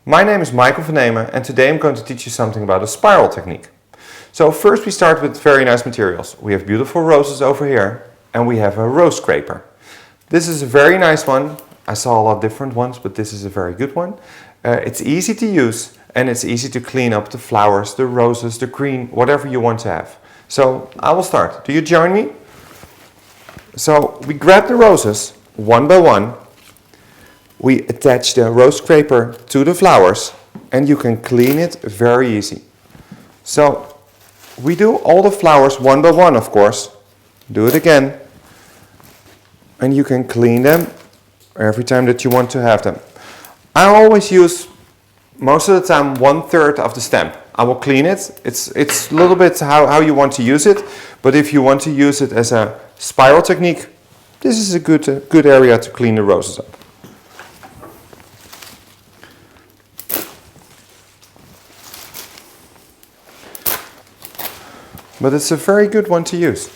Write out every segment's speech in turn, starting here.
My name is Michael van Namen and today I'm going to teach you something about a spiral technique. So first we start with very nice materials. We have beautiful roses over here and we have a rose scraper. This is a very nice one. I saw a lot of different ones, but this is a very good one. It's easy to use and it's easy to clean up the flowers, the roses, the green, whatever you want to have. So I will start. Do you join me? So we grab the roses one by one. We attach the rose scraper to the flowers and you can clean it very easy. So we do all the flowers one by one, of course. Do it again. And you can clean them every time that you want to have them. I always use, most of the time, 1/3 of the stem. I will clean it. It's a little bit how you want to use it. But if you want to use it as a spiral technique, this is a good area to clean the roses up. But it's a very good one to use.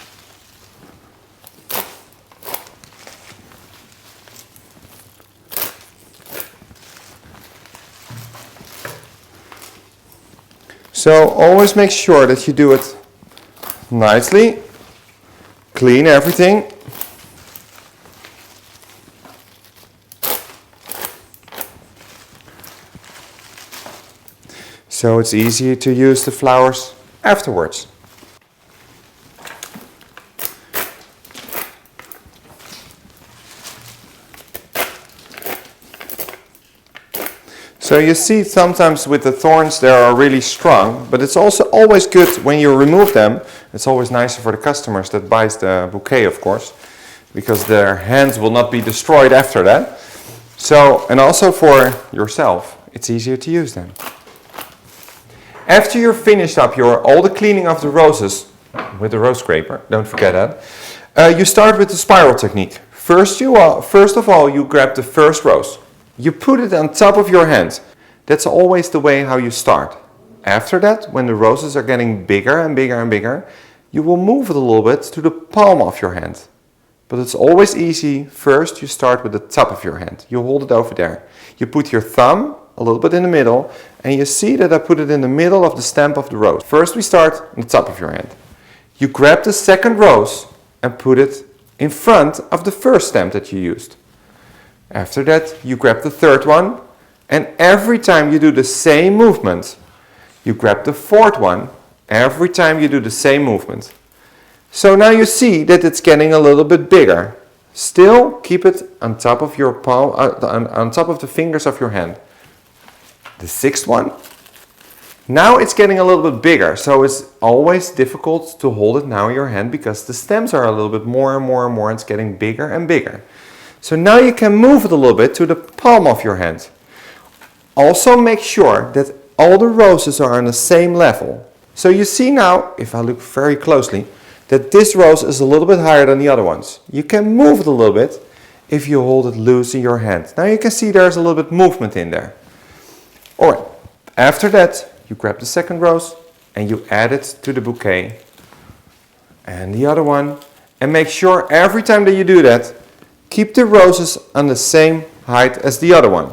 So always make sure that you do it nicely, clean everything. So it's easier to use the flowers afterwards. So you see sometimes with the thorns they are really strong, but it's also always good when you remove them. It's always nicer for the customers that buys the bouquet, of course, because their hands will not be destroyed after that. So, and also for yourself, it's easier to use them. After you're finished up all the cleaning of the roses with the rose scraper, don't forget that, you start with the spiral technique. First of all, you grab the first rose. You put it on top of your hand. That's always the way how you start. After that, when the roses are getting bigger and bigger and bigger, you will move it a little bit to the palm of your hand. But it's always easy. First, you start with the top of your hand. You hold it over there. You put your thumb a little bit in the middle, and you see that I put it in the middle of the stem of the rose. First, we start on the top of your hand. You grab the second rose and put it in front of the first stem that you used. After that, you grab the third one, and every time you do the same movement, you grab the fourth one, every time you do the same movement. So now you see that it's getting a little bit bigger. Still keep it on top of your palm, on top of the fingers of your hand. The sixth one. Now it's getting a little bit bigger, so it's always difficult to hold it now in your hand because the stems are a little bit more and more and more, and it's getting bigger and bigger. So now you can move it a little bit to the palm of your hand. Also make sure that all the roses are on the same level. So you see now, if I look very closely, that this rose is a little bit higher than the other ones. You can move it a little bit if you hold it loose in your hand. Now you can see there's a little bit movement in there. Alright, after that you grab the second rose and you add it to the bouquet. And the other one. And make sure every time that you do that, keep the roses on the same height as the other one.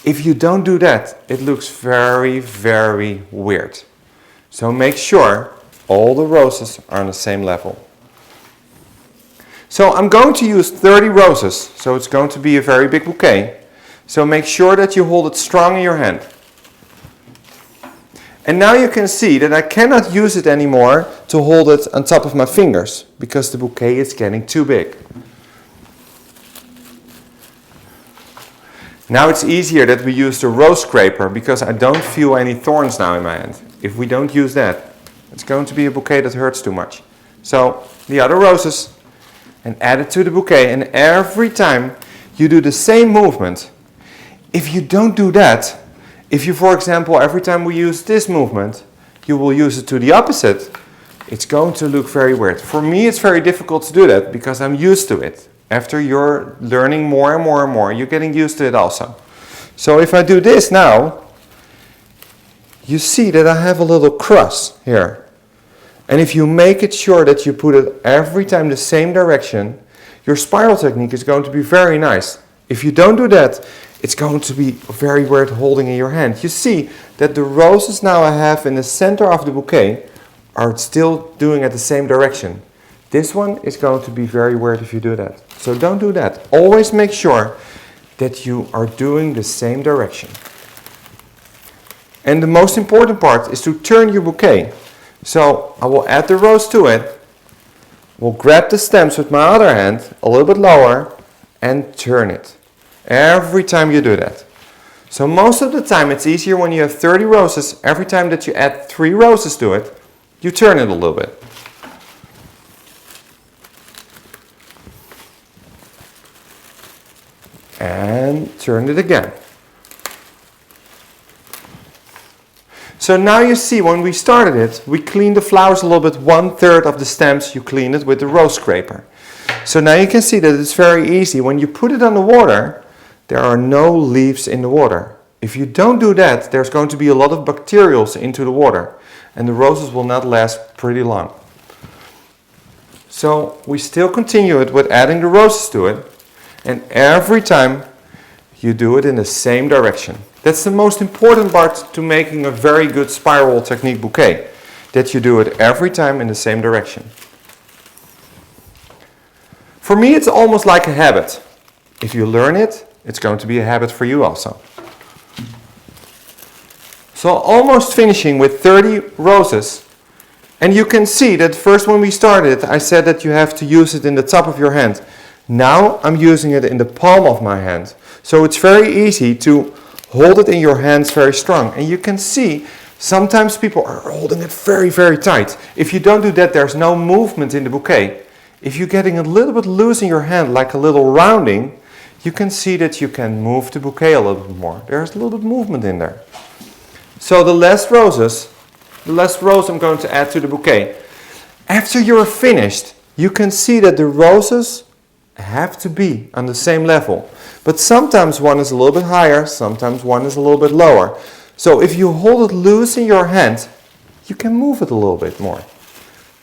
If you don't do that, it looks very, very weird. So make sure all the roses are on the same level. So I'm going to use 30 roses, so it's going to be a very big bouquet. So make sure that you hold it strong in your hand. And now you can see that I cannot use it anymore to hold it on top of my fingers, because the bouquet is getting too big. Now it's easier that we use the rose scraper because I don't feel any thorns now in my hand. If we don't use that, it's going to be a bouquet that hurts too much. So the other roses, and add it to the bouquet, and every time you do the same movement. If you don't do that, if you, for example, every time we use this movement, you will use it to the opposite, it's going to look very weird. For me it's very difficult to do that because I'm used to it. After you're learning more and more and more, you're getting used to it also. So if I do this now, you see that I have a little cross here. And if you make it sure that you put it every time the same direction, your spiral technique is going to be very nice. If you don't do that, it's going to be very weird holding in your hand. You see that the roses now I have in the center of the bouquet are still doing at the same direction. This one is going to be very weird if you do that. So don't do that. Always make sure that you are doing the same direction. And the most important part is to turn your bouquet. So I will add the rose to it. We'll grab the stems with my other hand, a little bit lower, and turn it. Every time you do that. So most of the time it's easier when you have 30 roses. Every time that you add 3 roses to it, you turn it a little bit. And turn it again. So now you see when we started it, we cleaned the flowers a little bit. 1/3 of the stems you clean it with the rose scraper. So now you can see that it's very easy. When you put it on the water, there are no leaves in the water. If you don't do that, there's going to be a lot of bacterials into the water and the roses will not last pretty long. So we still continue it with adding the roses to it, and every time you do it in the same direction. That's the most important part to making a very good spiral technique bouquet, that you do it every time in the same direction. For me, it's almost like a habit. If you learn it, it's going to be a habit for you also. So almost finishing with 30 roses. And you can see that first when we started, I said that you have to use it in the top of your hand. Now I'm using it in the palm of my hand. So it's very easy to hold it in your hands very strong. And you can see sometimes people are holding it very, very tight. If you don't do that, there's no movement in the bouquet. If you're getting a little bit loose in your hand, like a little rounding, you can see that you can move the bouquet a little bit more. There's a little bit of movement in there. So the last rose I'm going to add to the bouquet. After you're finished, you can see that the roses have to be on the same level. But sometimes one is a little bit higher, sometimes one is a little bit lower. So if you hold it loose in your hand, you can move it a little bit more.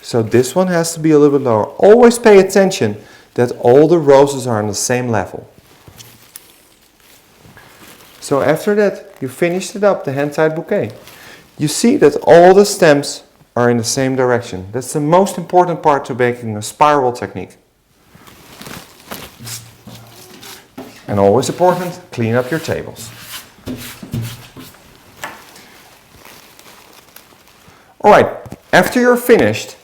So this one has to be a little bit lower. Always pay attention that all the roses are on the same level. So after that, you finished it up, the hand-tied bouquet. You see that all the stems are in the same direction. That's the most important part to making a spiral technique. And always important, clean up your tables. Alright, after you're finished,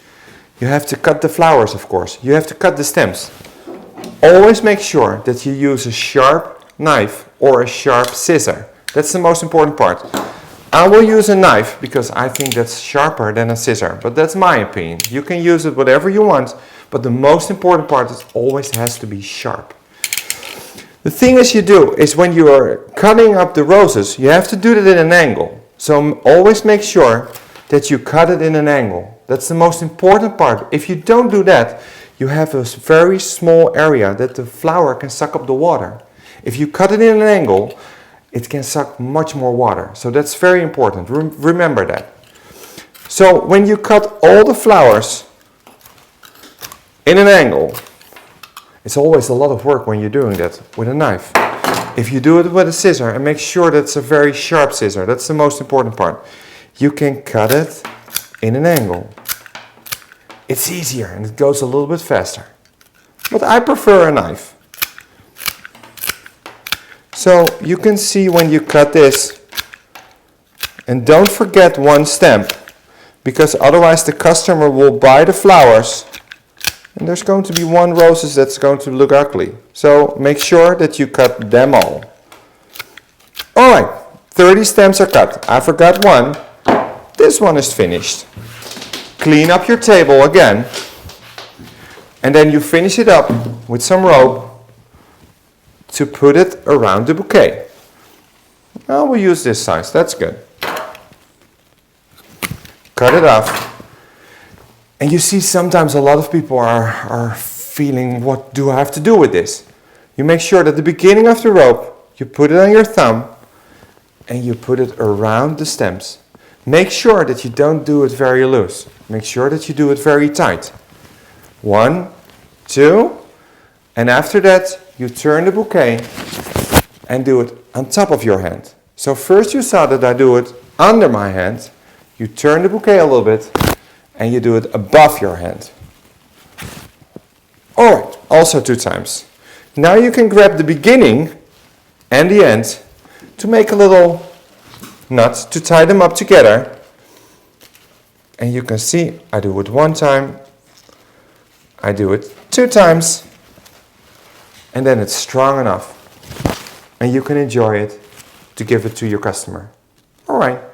you have to cut the flowers, of course. You have to cut the stems. Always make sure that you use a sharp knife or a sharp scissor. That's the most important part. I will use a knife because I think that's sharper than a scissor, but that's my opinion. You can use it whatever you want, but the most important part is always has to be sharp. The thing is you do is when you are cutting up the roses, you have to do it at an angle. So always make sure that you cut it in an angle. That's the most important part. If you don't do that, you have a very small area that the flower can suck up the water. If you cut it in an angle, it can suck much more water. So that's very important. Remember that. So when you cut all the flowers in an angle, it's always a lot of work when you're doing that with a knife. If you do it with a scissor, and make sure that's a very sharp scissor, that's the most important part. You can cut it in an angle. It's easier and it goes a little bit faster. But I prefer a knife. So you can see when you cut this, and don't forget one stem, because otherwise the customer will buy the flowers and there's going to be one roses that's going to look ugly. So make sure that you cut them all. Alright, 30 stems are cut. I forgot one. This one is finished. Clean up your table again, and then you finish it up with some rope to put it around the bouquet. Now we'll use this size, that's good. Cut it off. And you see sometimes a lot of people are feeling, what do I have to do with this? You make sure that the beginning of the rope, you put it on your thumb and you put it around the stems. Make sure that you don't do it very loose. Make sure that you do it very tight. 1, 2, and after that you turn the bouquet and do it on top of your hand. So first you saw that I do it under my hand. You turn the bouquet a little bit and you do it above your hand. Alright, also 2 times. Now you can grab the beginning and the end to make a little knot to tie them up together. And you can see I do it 1 time, I do it 2 times, and then it's strong enough. And you can enjoy it to give it to your customer. Alright.